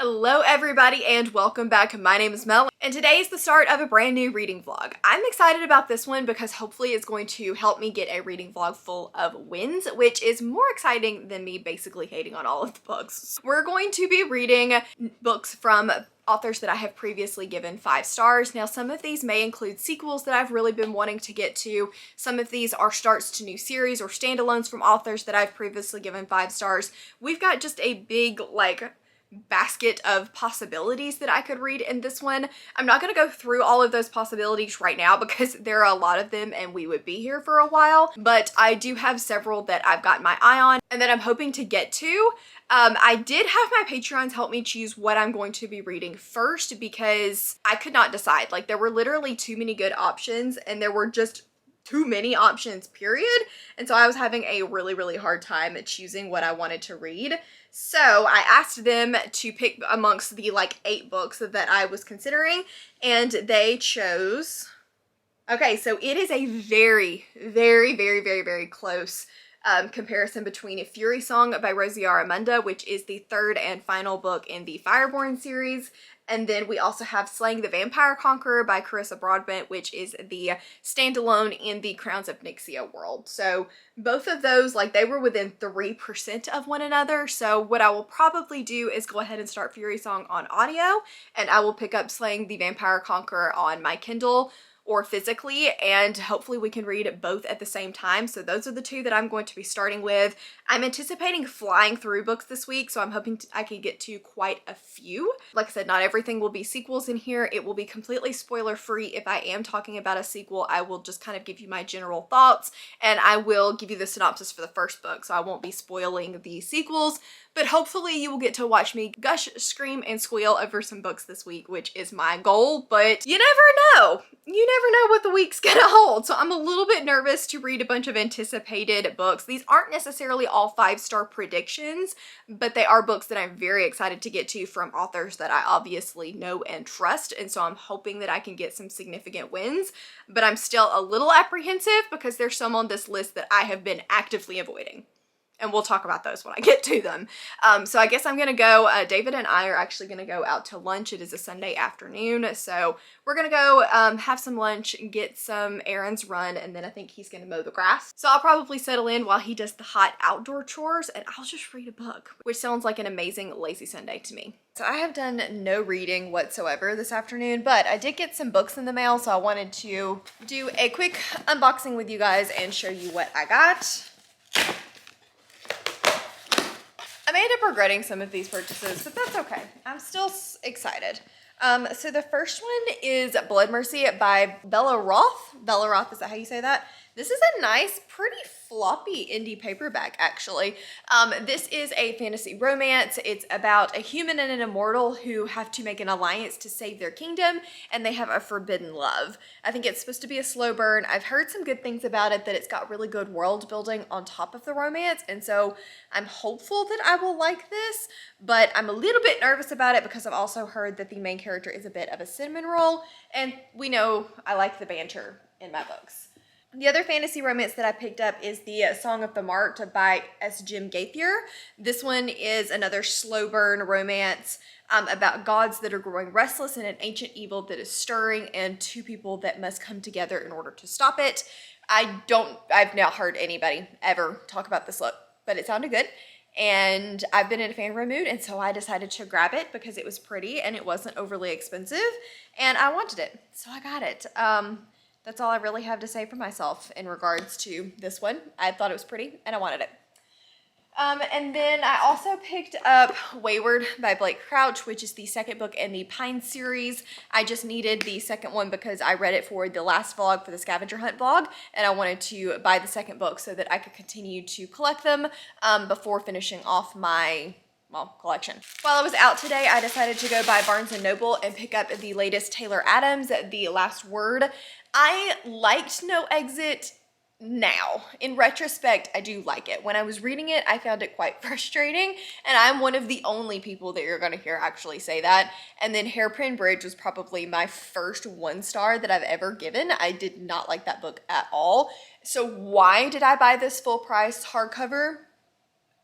Hello everybody and welcome back. My name is Mel and today is the start of a brand new reading vlog. I'm excited about this one because hopefully it's going to help me get a reading vlog full of wins, which is more exciting than me basically hating on all of the books. We're going to be reading books from authors that I have previously given 5 stars. Now some of these may include sequels that I've really been wanting to get to. Some of these are starts to new series or standalones from authors that I've previously given 5 stars. We've got just a big basket of possibilities that I could read in this one. I'm not going to go through all of those possibilities right now because there are a lot of them and we would be here for a while, but I do have several that I've got my eye on and that I'm hoping to get to. I did have my Patreons help me choose what I'm going to be reading first because I could not decide. Like, there were literally too many good options and there were just too many options, period. And so I was having a really hard time at choosing what I wanted to read. So I asked them to pick amongst the 8 books that I was considering, and they chose, okay, so it is a very close comparison between Fury Song by Rosie Aramunda, which is the 3rd and final book in the Fireborn series. And then we also have Slaying the Vampire Conqueror by Carissa Broadbent, which is the standalone in the Crowns of Nixia world. So both of those, they were within 3% of one another. So what I will probably do is go ahead and start Fury Song on audio, and I will pick up Slaying the Vampire Conqueror on my Kindle or physically, and hopefully we can read both at the same time. So those are the 2 that I'm going to be starting with. I'm anticipating flying through books this week, so I'm hoping I can get to quite a few. Like I said, not everything will be sequels in here. It will be completely spoiler free. If I am talking about a sequel, I will just kind of give you my general thoughts, and I will give you the synopsis for the first book, so I won't be spoiling the sequels. But hopefully you will get to watch me gush, scream, and squeal over some books this week, which is my goal, but you never know. You never know what the week's gonna hold. So I'm a little bit nervous to read a bunch of anticipated books. These aren't necessarily all 5-star predictions, but they are books that I'm very excited to get to from authors that I obviously know and trust. And so I'm hoping that I can get some significant wins, but I'm still a little apprehensive because there's some on this list that I have been actively avoiding. And we'll talk about those when I get to them. So I guess I'm gonna go, David and I are actually gonna go out to lunch. It is a Sunday afternoon. So we're gonna go have some lunch, get some errands run, and then I think he's gonna mow the grass. So I'll probably settle in while he does the hot outdoor chores and I'll just read a book, which sounds like an amazing lazy Sunday to me. So I have done no reading whatsoever this afternoon, but I did get some books in the mail, so I wanted to do a quick unboxing with you guys and show you what I got. I may end up regretting some of these purchases, but that's okay. I'm still excited. So the first one is Blood Mercy by Bella Roth. Bella Roth, is that how you say that? This is a nice, pretty floppy indie paperback, actually. This is a fantasy romance. It's about a human and an immortal who have to make an alliance to save their kingdom, and they have a forbidden love. I think it's supposed to be a slow burn. I've heard some good things about it, that it's got really good world building on top of the romance, and so I'm hopeful that I will like this, but I'm a little bit nervous about it because I've also heard that the main character is a bit of a cinnamon roll, and we know I like the banter in my books. The other fantasy romance that I picked up is the Song of the Marked by S. Jim Gaither. This one is another slow burn romance about gods that are growing restless and an ancient evil that is stirring, and 2 people that must come together in order to stop it. I've not heard anybody ever talk about this book, but it sounded good. And I've been in a fanboy mood, and so I decided to grab it because it was pretty and it wasn't overly expensive, and I wanted it, so I got it. That's all I really have to say for myself in regards to this one. I thought it was pretty and I wanted it. And then I also picked up Wayward by Blake Crouch, which is the 2nd book in the Pine series. I just needed the 2nd one because I read it for the last vlog, for the scavenger hunt vlog, and I wanted to buy the 2nd book so that I could continue to collect them before finishing off my collection. While I was out today, I decided to go by Barnes & Noble and pick up the latest Taylor Adams, The Last Word. I liked No Exit now. In retrospect, I do like it. When I was reading it, I found it quite frustrating, and I'm one of the only people that you're gonna hear actually say that. And then Hairpin Bridge was probably my first 1-star that I've ever given. I did not like that book at all. So why did I buy this full price hardcover?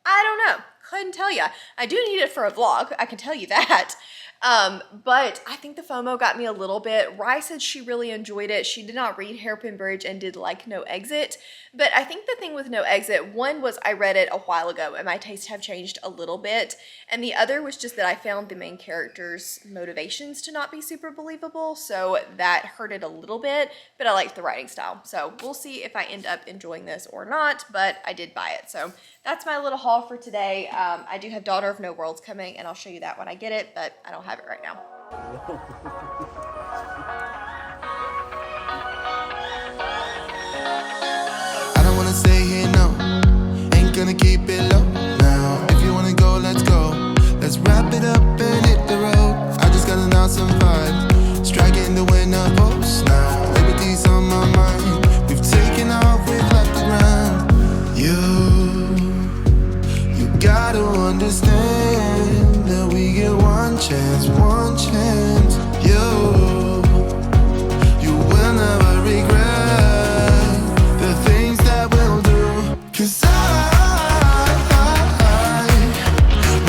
I don't know. couldn't tell you. I do need it for a vlog, I can tell you that. But I think the FOMO got me a little bit. Rye said she really enjoyed it. She did not read Hairpin Bridge and did like No Exit. But I think the thing with No Exit, one was I read it a while ago and my tastes have changed a little bit. And the other was just that I found the main character's motivations to not be super believable. So that hurt it a little bit, but I liked the writing style. So we'll see if I end up enjoying this or not, but I did buy it. So that's my little haul for today. I do have Daughter of No Worlds coming and I'll show you that when I get it, but I don't have it right now. I don't wanna stay here, no. Ain't gonna keep it low now. If you wanna go, let's go. Let's wrap it up and hit the road. I just got an awesome vibe, striking the winner post now. Liberty's on my mind. We've taken off, we've left the ground. You gotta understand that we get one chance, one chance. You will never regret the things that we'll do. 'Cause I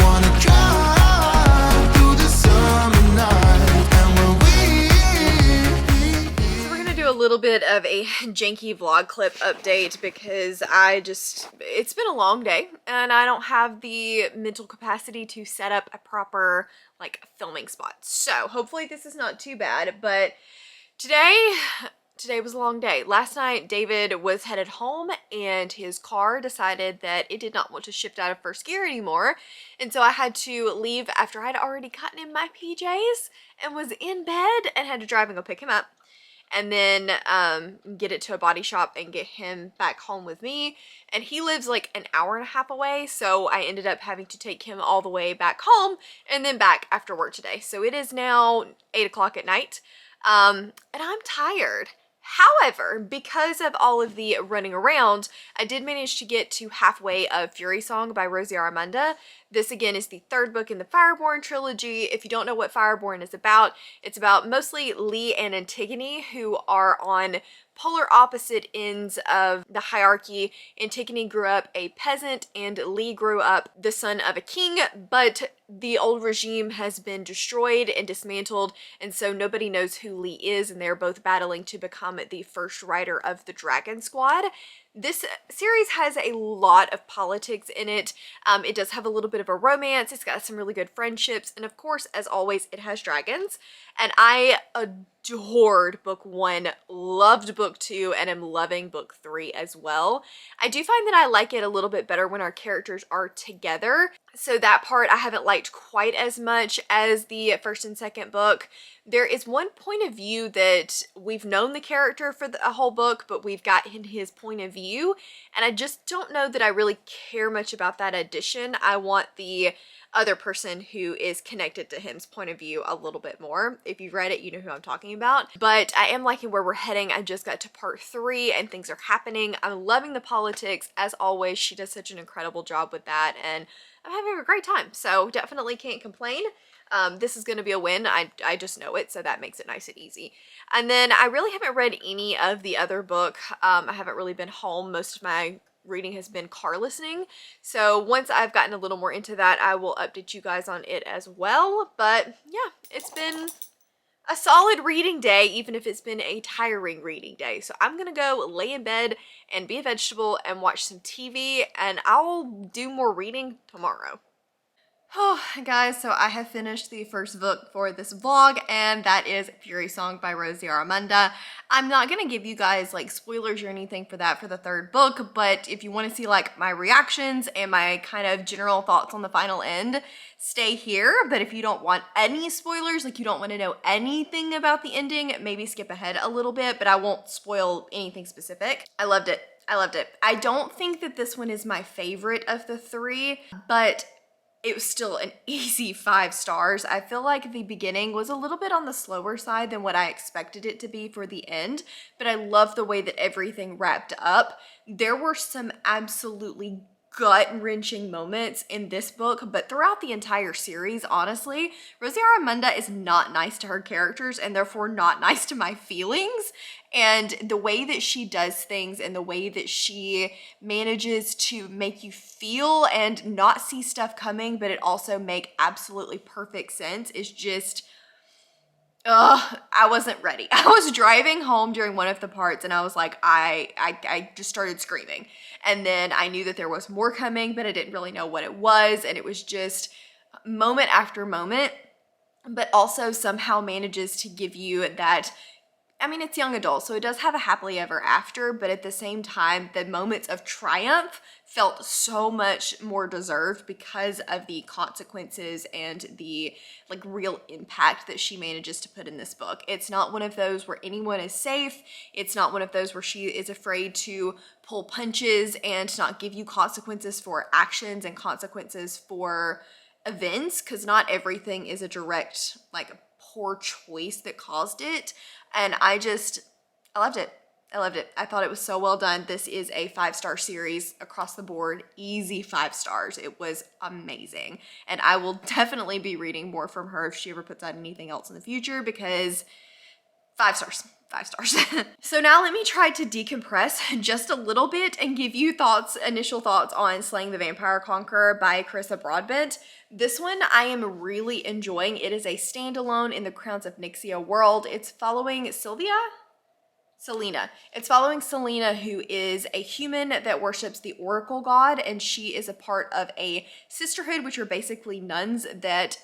wanna drive through the summer night. And when So we're gonna do a little bit of a janky vlog clip update because it's been a long day and I don't have the mental capacity to set up a proper like filming spot. So hopefully this is not too bad, but today was a long day. Last night David was headed home and his car decided that it did not want to shift out of first gear anymore. And so I had to leave after I'd already gotten in my PJs and was in bed and had to drive and go pick him up. And then get it to a body shop and get him back home with me. And he lives like an hour and a half away, so I ended up having to take him all the way back home and then back after work today. So it is now 8 o'clock at night, and I'm tired. However, because of all of the running around, I did manage to get to halfway of Fury Song by Rosie Armanda. This again is the third book in the Fireborn trilogy. If you don't know what Fireborn is about, it's about mostly Lee and Antigone, who are on polar opposite ends of the hierarchy. Antigone grew up a peasant and Lee grew up the son of a king, but the old regime has been destroyed and dismantled, and so nobody knows who Lee is, and they're both battling to become the first rider of the Dragon Squad. This series has a lot of politics in it. It does have a little bit of a romance. It's got some really good friendships. And of course, as always, it has dragons. And I adored book 1, loved book 2, and am loving book 3 as well. I do find that I like it a little bit better when our characters are together. So that part I haven't liked quite as much as the first and second book. There is one point of view that we've known the character for a whole book, but we've gotten his point of view, and I just don't know that I really care much about that addition. I want the other person who is connected to him's point of view a little bit more. If you've read it, you know who I'm talking about. But I am liking where we're heading. I just got to part 3 and things are happening. I'm loving the politics. As always, she does such an incredible job with that, and I'm having a great time. So definitely can't complain. This is going to be a win. I just know it, so that makes it nice and easy. And then I really haven't read any of the other book. I haven't really been home. Most of my reading has been car listening. So once I've gotten a little more into that, I will update you guys on it as well. But yeah, it's been a solid reading day, even if it's been a tiring reading day. So I'm gonna go lay in bed and be a vegetable and watch some TV, and I'll do more reading tomorrow. Oh, guys, so I have finished the first book for this vlog, and that is Fury Song by Rosie Armanda. I'm not gonna give you guys like spoilers or anything for that for the third book, but if you want to see like my reactions and my kind of general thoughts on the final end, stay here. But if you don't want any spoilers, like you don't want to know anything about the ending, maybe skip ahead a little bit, but I won't spoil anything specific. I loved it. I loved it. I don't think that this one is my favorite of the 3, but it was still an easy 5 stars. I feel like the beginning was a little bit on the slower side than what I expected it to be for the end, but I love the way that everything wrapped up. There were some absolutely gut-wrenching moments in this book, but throughout the entire series, honestly, Rosie Aramunda is not nice to her characters and therefore not nice to my feelings. And the way that she does things and the way that she manages to make you feel and not see stuff coming, but it also make absolutely perfect sense is just... I wasn't ready. I was driving home during one of the parts and I was like, I just started screaming. And then I knew that there was more coming, but I didn't really know what it was. And it was just moment after moment, but also somehow manages to give you that, I mean, it's young adult, so it does have a happily ever after, but at the same time, the moments of triumph felt so much more deserved because of the consequences and the like real impact that she manages to put in this book. It's not one of those where anyone is safe. It's not one of those where she is afraid to pull punches and not give you consequences for actions and consequences for events, because not everything is a direct, like, poor choice that caused it. And I loved it. I loved it. I thought it was so well done. This is a 5-star series across the board, easy 5 stars. It was amazing. And I will definitely be reading more from her if she ever puts out anything else in the future, because 5 stars. 5 stars. So now let me try to decompress just a little bit and give you initial thoughts on Slaying the Vampire Conqueror by Carissa Broadbent. This one I am really enjoying. It is a standalone in the Crowns of Nyxia world. It's following Selena. It's following Selena, who is a human that worships the Oracle God, and she is a part of a sisterhood, which are basically nuns that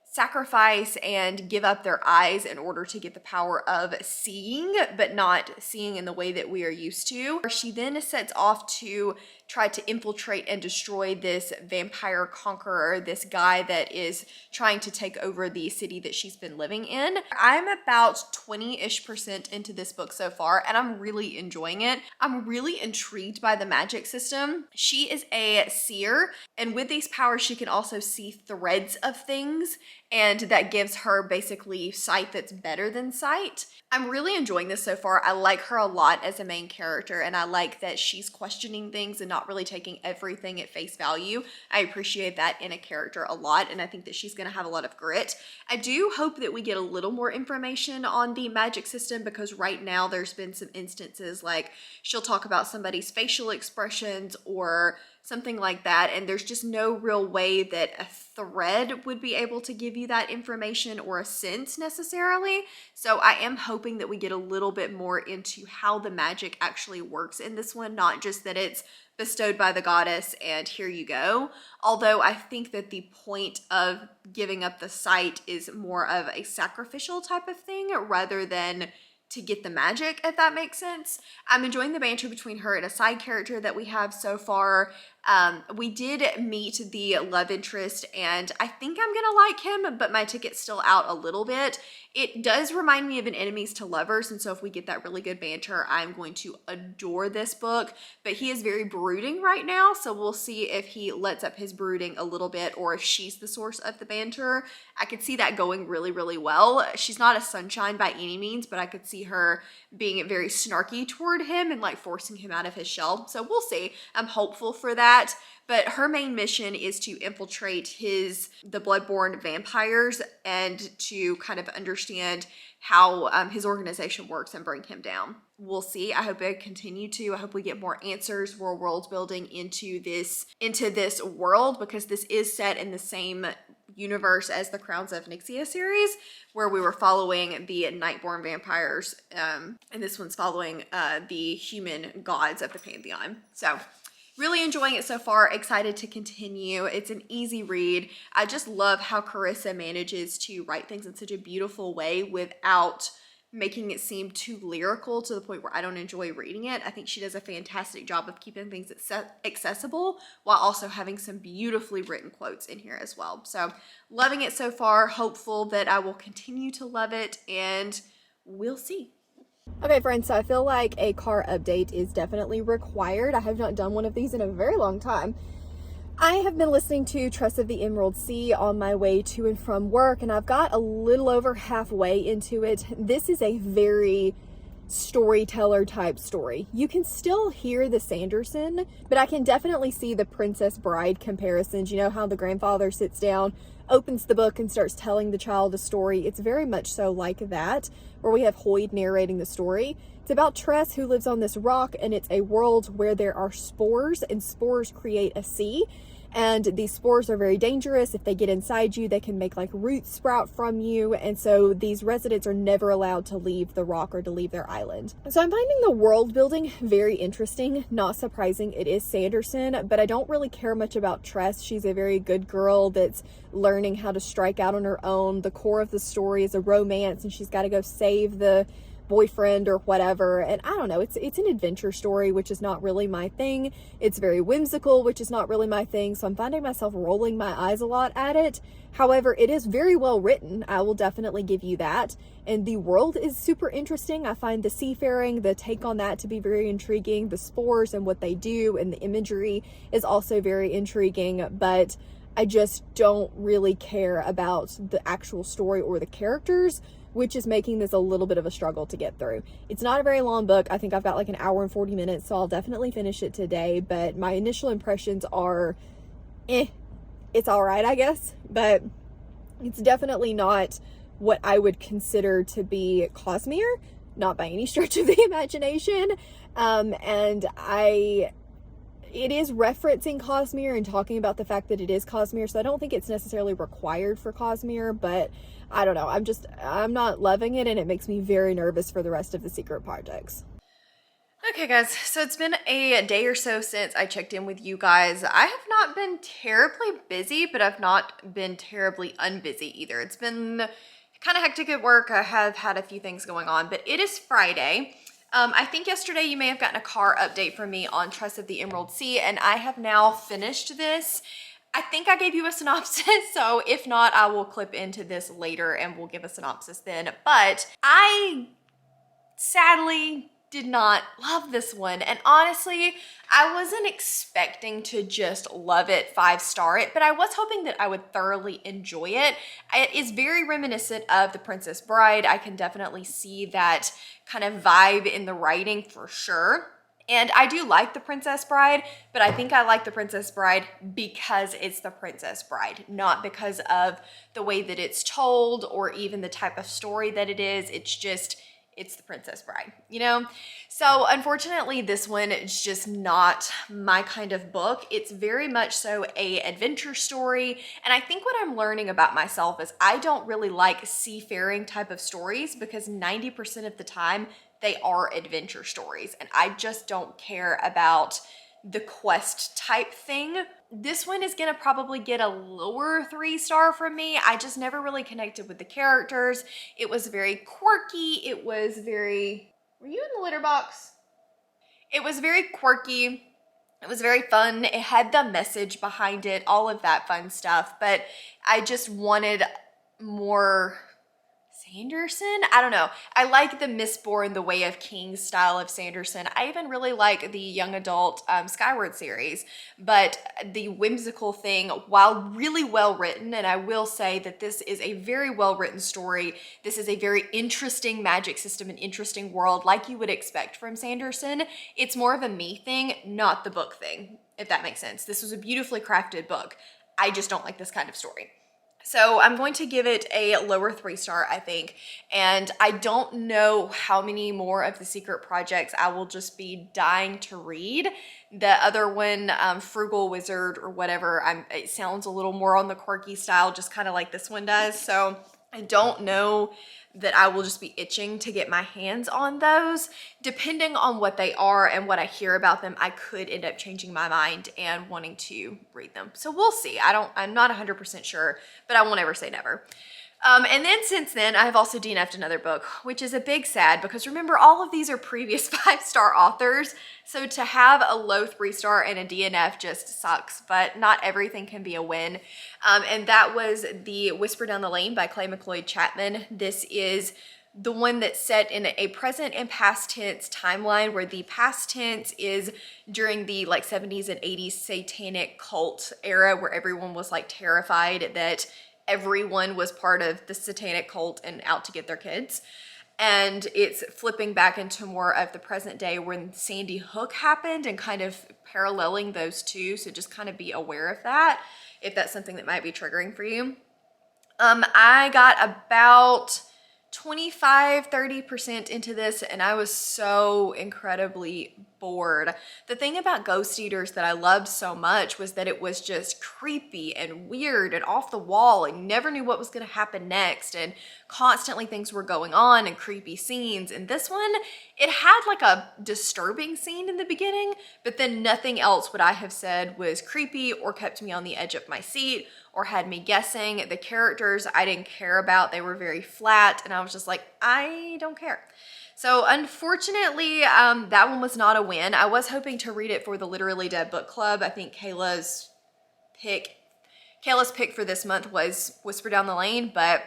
sacrifice and give up their eyes in order to get the power of seeing, but not seeing in the way that we are used to. She then sets off to try to infiltrate and destroy this vampire conqueror, this guy that is trying to take over the city that she's been living in. I'm about 20-ish% into this book so far, and I'm really enjoying it. I'm really intrigued by the magic system. She is a seer, and with these powers, she can also see threads of things, and that gives her basically sight that's better than sight. I'm really enjoying this so far. I like her a lot as a main character, and I like that she's questioning things and not really taking everything at face value. I appreciate that in a character a lot, and I think that she's going to have a lot of grit. I do hope that we get a little more information on the magic system, because right now there's been some instances like she'll talk about somebody's facial expressions or something like that, and there's just no real way that a thread would be able to give you that information or a sense necessarily. So I am hoping that we get a little bit more into how the magic actually works in this one, not just that it's bestowed by the goddess and here you go. Although I think that the point of giving up the sight is more of a sacrificial type of thing rather than to get the magic, if that makes sense. I'm enjoying the banter between her and a side character that we have so far. We did meet the love interest, and I think I'm gonna like him, but my ticket's still out a little bit. It does remind me of an Enemies to Lovers, and so if we get that really good banter, I'm going to adore this book. But he is very brooding right now, so we'll see if he lets up his brooding a little bit or if she's the source of the banter. I could see that going really, really well. She's not a sunshine by any means, but I could see her being very snarky toward him and like forcing him out of his shell. So we'll see. I'm hopeful for that. But her main mission is to infiltrate the bloodborne vampires and to kind of understand how his organization works and bring him down. We'll see. I hope I continue to. I hope we get more answers, more world building into this world, because this is set in the same universe as the Crowns of Nyxia series, where we were following the Nightborn vampires, and this one's following the human gods of the pantheon. So really enjoying it so far, excited to continue. It's an easy read. I just love how Carissa manages to write things in such a beautiful way without making it seem too lyrical to the point where I don't enjoy reading it. I think she does a fantastic job of keeping things accessible while also having some beautifully written quotes in here as well. So loving it so far, hopeful that I will continue to love it, and we'll see. Okay, friends, so I feel like a car update is definitely required. I have not done one of these in a very long time. I have been listening to Tress of the Emerald Sea on my way to and from work, and I've got a little over halfway into it. This is a very storyteller type story. You can still hear the Sanderson, but I can definitely see the Princess Bride comparisons. You know how the grandfather sits down, opens the book, and starts telling the child a story. It's very much so like that, where we have Hoyd narrating the story. It's about Tress, who lives on this rock, and it's a world where there are spores, and spores create a sea. And these spores are very dangerous. If they get inside you, they can make like roots sprout from you. And so these residents are never allowed to leave the rock or to leave their island. So I'm finding the world building very interesting. Not surprising, it is Sanderson, but I don't really care much about Tress. She's a very good girl that's learning how to strike out on her own. The core of the story is a romance, and she's got to go save the boyfriend or whatever. And I don't know, it's an adventure story, which is not really my thing. It's very whimsical, which is not really my thing, so I'm finding myself rolling my eyes a lot at it. However, it is very well written. I will definitely give you that. And the world is super interesting. I find the seafaring, the take on that, to be very intriguing. The spores and what they do and the imagery is also very intriguing, but I just don't really care about the actual story or the characters, which is making this a little bit of a struggle to get through. It's not a very long book. I think I've got like an hour and 40 minutes, so I'll definitely finish it today, but my initial impressions are, it's all right, I guess, but it's definitely not what I would consider to be Cosmere, not by any stretch of the imagination. It is referencing Cosmere and talking about the fact that it is Cosmere, so I don't think it's necessarily required for Cosmere, but I don't know. I'm not loving it, and it makes me very nervous for the rest of the secret projects. Okay guys, so it's been a day or so since I checked in with you guys. I have not been terribly busy, but I've not been terribly unbusy either. It's been kind of hectic at work. I have had a few things going on, but it is Friday. I think yesterday you may have gotten a car update from me on Tress of the Emerald Sea, and I have now finished this. I think I gave you a synopsis, so if not, I will clip into this later and we'll give a synopsis then. But I sadly did not love this one, and honestly, I wasn't expecting to just love it, 5-star it, but I was hoping that I would thoroughly enjoy it. It is very reminiscent of The Princess Bride. I can definitely see that kind of vibe in the writing for sure. And I do like The Princess Bride, but I think I like The Princess Bride because it's The Princess Bride, not because of the way that it's told or even the type of story that it is. It's The Princess Bride, you know? So unfortunately, this one is just not my kind of book. It's very much so a adventure story. And I think what I'm learning about myself is I don't really like seafaring type of stories because 90% of the time they are adventure stories. And I just don't care about the quest type thing. This one is gonna probably get a lower 3-star from me. I just never really connected with the characters. It was very quirky. It was very, were you in the litter box? It was very quirky. It was very fun. It had the message behind it, all of that fun stuff, but I just wanted more Sanderson? I don't know. I like the Mistborn, The Way of Kings style of Sanderson. I even really like the young adult Skyward series, but the whimsical thing, while really well written, and I will say that this is a very well written story. This is a very interesting magic system, an interesting world like you would expect from Sanderson. It's more of a me thing, not the book thing, if that makes sense. This was a beautifully crafted book. I just don't like this kind of story. So I'm going to give it a lower 3-star, I think. And I don't know how many more of the secret projects I will just be dying to read. The other one, Frugal Wizard or whatever, it sounds a little more on the quirky style, just kind of like this one does. So I don't know that I will just be itching to get my hands on those. Depending on what they are and what I hear about them, I could end up changing my mind and wanting to read them. So we'll see. I'm not 100% sure, but I won't ever say never. And then since then, I've also DNF'd another book, which is a big sad because remember, all of these are previous 5-star authors. So to have a low 3-star and a DNF just sucks, but not everything can be a win. And that was The Whisper Down the Lane by Clay McLeod Chapman. This is the one that's set in a present and past tense timeline where the past tense is during the like 70s and 80s satanic cult era where everyone was like terrified that everyone was part of the satanic cult and out to get their kids. and it's flipping back into more of the present day when Sandy Hook happened and kind of paralleling those two. So just kind of be aware of that if that's something that might be triggering for you. I got about 25–30% into this and I was so incredibly bored. The thing about Ghost Eaters that I loved so much was that it was just creepy and weird and off the wall and you never knew what was going to happen next, and constantly things were going on and creepy scenes. And this one, it had like a disturbing scene in the beginning, but then nothing else would I have said was creepy or kept me on the edge of my seat or had me guessing. The characters I didn't care about. They were very flat and I was just like, I don't care. So unfortunately, that one was not a win. I was hoping to read it for the Literally Dead book club. I think Kayla's pick for this month was Whisper Down the Lane, but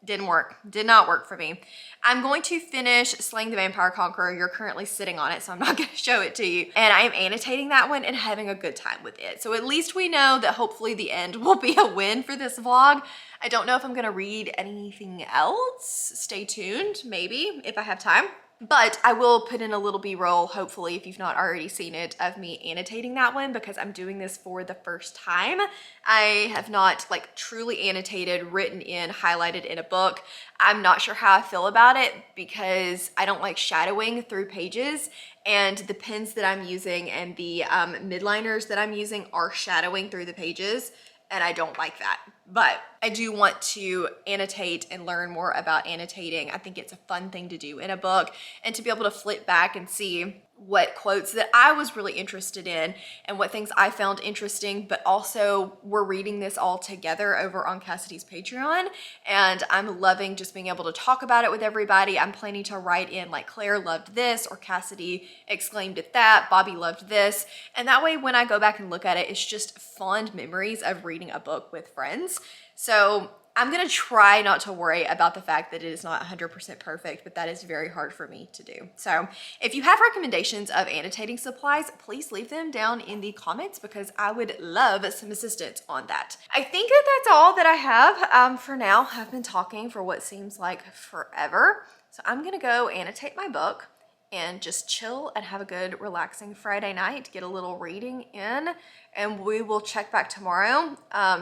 didn't work. Did not work for me. I'm going to finish Slaying the Vampire Conqueror. You're currently sitting on it, so I'm not going to show it to you. And I am annotating that one and having a good time with it. So at least we know that hopefully the end will be a win for this vlog. I don't know if I'm going to read anything else. Stay tuned, maybe, if I have time. But I will put in a little B-roll, hopefully, if you've not already seen it, of me annotating that one because I'm doing this for the first time. I have not like truly annotated, written in, highlighted in a book. I'm not sure how I feel about it because I don't like shadowing through pages, and the pens that I'm using and the midliners that I'm using are shadowing through the pages, and I don't like that. But I do want to annotate and learn more about annotating. I think it's a fun thing to do in a book, and to be able to flip back and see what quotes that I was really interested in and what things I found interesting, but also we're reading this all together over on Cassidy's Patreon, and I'm loving just being able to talk about it with everybody. I'm planning to write in like, Claire loved this, or Cassidy exclaimed at that, Bobby loved this, and that way when I go back and look at it, it's just fond memories of reading a book with friends. So I'm gonna try not to worry about the fact that it is not 100% perfect, but that is very hard for me to do. So if you have recommendations of annotating supplies, please leave them down in the comments because I would love some assistance on that. I think that that's all that I have for now. I've been talking for what seems like forever. So I'm gonna go annotate my book and just chill and have a good relaxing Friday night, get a little reading in, and we will check back tomorrow,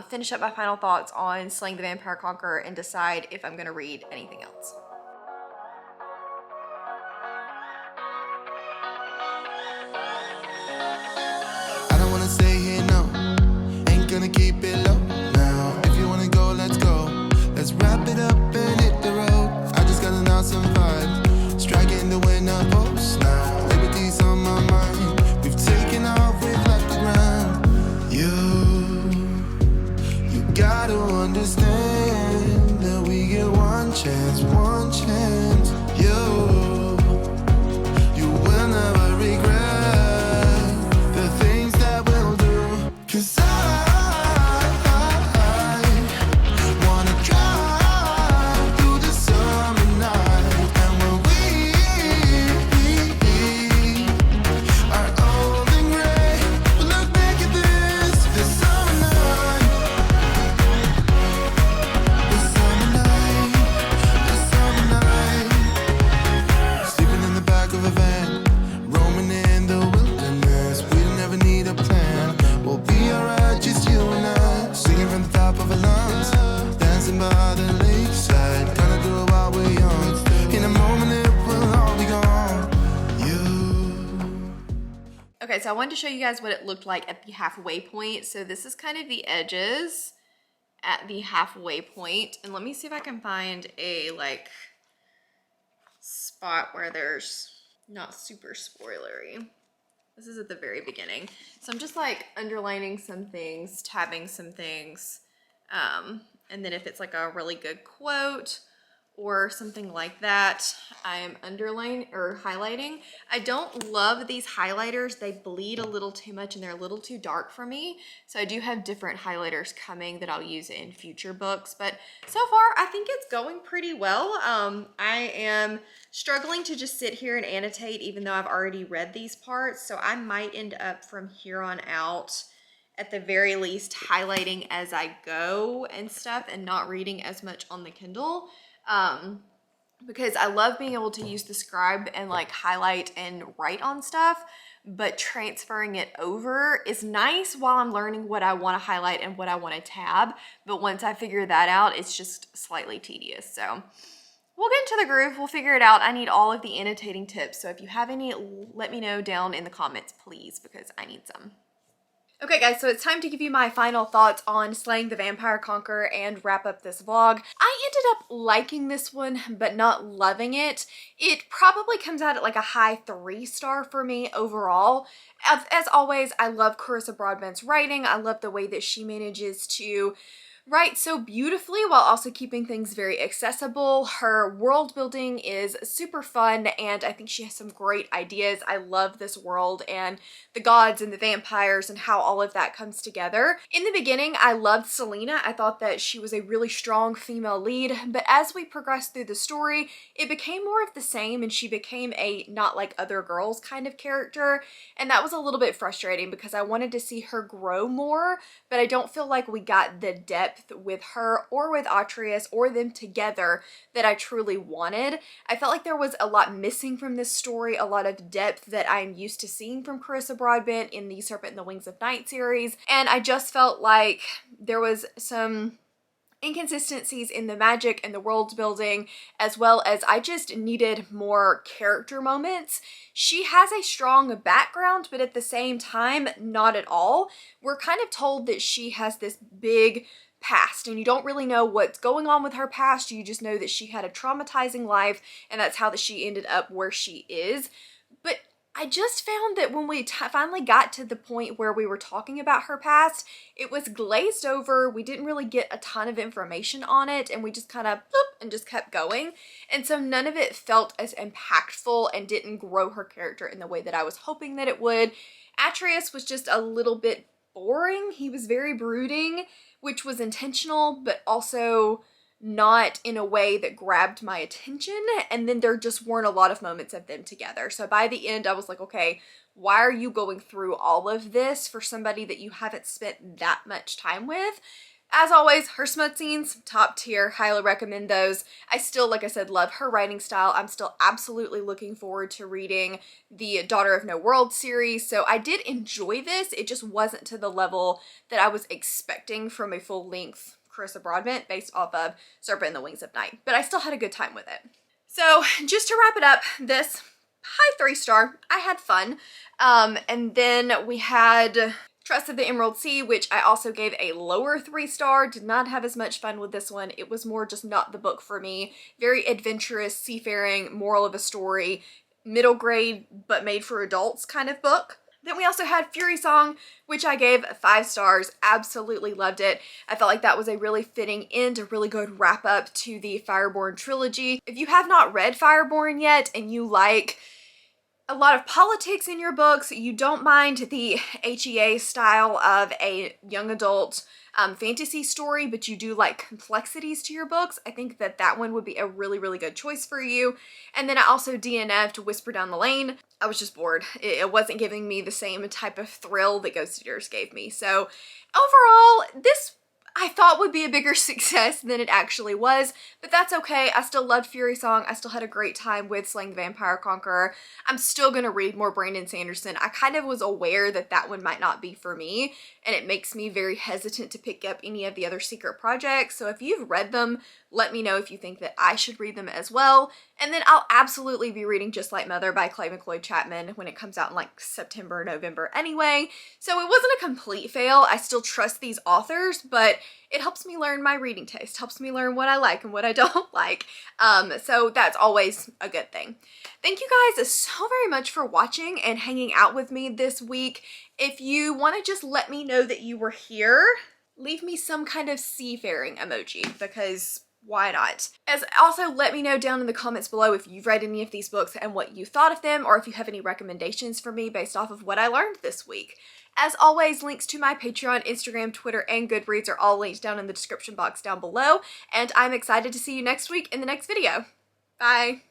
finish up my final thoughts on Slaying the Vampire Conqueror, and decide if I'm gonna read anything else. I don't wanna stay here, no. Ain't gonna keep it low now. If you wanna go, let's go. Let's wrap it up and hit the road. I just got an awesome vibe, striking the winner post now. Liberty's on my mind. We've taken off, we've left the ground. You gotta understand that we get one chance, one chance. You will never regret the things that we'll do. 'Cause I wanna drive through the summer night, and when we are old and gray, we'll look back at this summer night, this summer night, this summer night. Sleeping in the back of a van, roaming in the wilderness. We'll never need a plan. We'll be alright, just you and I. Singing from the top of our lungs, dancing by the lakeside. Gonna do it while we're young. In a moment it will all be gone. Okay, so I wanted to show you guys what it looked like at the halfway point. So this is kind of the edges at the halfway point. And let me see if I can find a like spot where there's not super spoilery. This is at the very beginning. So I'm just like underlining some things, tabbing some things. And then if it's like a really good quote or something like that, I am underlining or highlighting. I don't love these highlighters. They bleed a little too much and they're a little too dark for me. So I do have different highlighters coming that I'll use in future books. But so far, I think it's going pretty well. I am struggling to just sit here and annotate even though I've already read these parts. So I might end up from here on out, at the very least, highlighting as I go and stuff and not reading as much on the Kindle. because I love being able to use the scribe and like highlight and write on stuff, but transferring it over is nice while I'm learning what I want to highlight and what I want to tab. But once I figure that out, it's just slightly tedious. So we'll get into the groove. We'll figure it out. I need all of the annotating tips. So if you have any, let me know down in the comments, please, because I need some. Okay guys, so it's time to give you my final thoughts on Slaying the Vampire Conqueror and wrap up this vlog. I ended up liking this one, but not loving it. It probably comes out at like a high 3-star for me overall. As always, I love Carissa Broadbent's writing. I love the way that she manages to write so beautifully while also keeping things very accessible. Her world building is super fun, and I think she has some great ideas. I love this world and the gods and the vampires and how all of that comes together. In the beginning, I loved Selena. I thought that she was a really strong female lead, but as we progressed through the story, it became more of the same, and she became a not like other girls kind of character, and that was a little bit frustrating because I wanted to see her grow more, but I don't feel like we got the depth with her or with Atreus or them together that I truly wanted. I felt like there was a lot missing from this story, a lot of depth that I'm used to seeing from Carissa Broadbent in the Serpent and the Wings of Night series, and I just felt like there was some inconsistencies in the magic and the world building, as well as I just needed more character moments. She has a strong background, but at the same time, not at all. We're kind of told that she has this big past, and you don't really know what's going on with her past. You just know that she had a traumatizing life, and that's how that she ended up where she is. But I just found that when we finally got to the point where we were talking about her past, it was glazed over. We didn't really get a ton of information on it, and we just kind of bloop and just kept going. And so none of it felt as impactful and didn't grow her character in the way that I was hoping that it would. Atreus was just a little bit boring. He was very brooding, which was intentional, but also not in a way that grabbed my attention. And then there just weren't a lot of moments of them together. So by the end, I was like, okay, why are you going through all of this for somebody that you haven't spent that much time with? As always, her smut scenes, top tier, highly recommend those. I still, like I said, love her writing style. I'm still absolutely looking forward to reading the Daughter of No World series, so I did enjoy this. It just wasn't to the level that I was expecting from a full-length Carissa Broadbent based off of Serpent and the Wings of Night, but I still had a good time with it. So just to wrap it up, this high 3-star, I had fun. And then we had Tress of the Emerald Sea, which I also gave a lower 3-star. Did not have as much fun with this one. It was more just not the book for me. Very adventurous, seafaring, moral of a story, middle grade, but made for adults kind of book. Then we also had Fury Song, which I gave 5 stars. Absolutely loved it. I felt like that was a really fitting end, a really good wrap up to the Fireborn trilogy. If you have not read Fireborn yet and you like a lot of politics in your books, you don't mind the HEA style of a young adult fantasy story, but you do like complexities to your books, I think that that one would be a really, really good choice for you. And then I also DNF'd Whisper Down the Lane. I was just bored. It wasn't giving me the same type of thrill that Ghost Eaters gave me. So overall, this I thought would be a bigger success than it actually was, but that's okay. I still loved Fury Song. I still had a great time with Slaying the Vampire Conqueror. I'm still gonna read more Brandon Sanderson. I kind of was aware that that one might not be for me, and it makes me very hesitant to pick up any of the other secret projects. So if you've read them, let me know if you think that I should read them as well. And then I'll absolutely be reading Just Like Mother by Clay McLeod Chapman when it comes out in like September, November anyway. So it wasn't a complete fail. I still trust these authors, but it helps me learn my reading taste, helps me learn what I like and what I don't like. So that's always a good thing. Thank you guys so very much for watching and hanging out with me this week. If you want to just let me know that you were here, leave me some kind of seafaring emoji, because why not? As also, let me know down in the comments below if you've read any of these books and what you thought of them, or if you have any recommendations for me based off of what I learned this week. As always, links to my Patreon, Instagram, Twitter, and Goodreads are all linked down in the description box down below, and I'm excited to see you next week in the next video. Bye!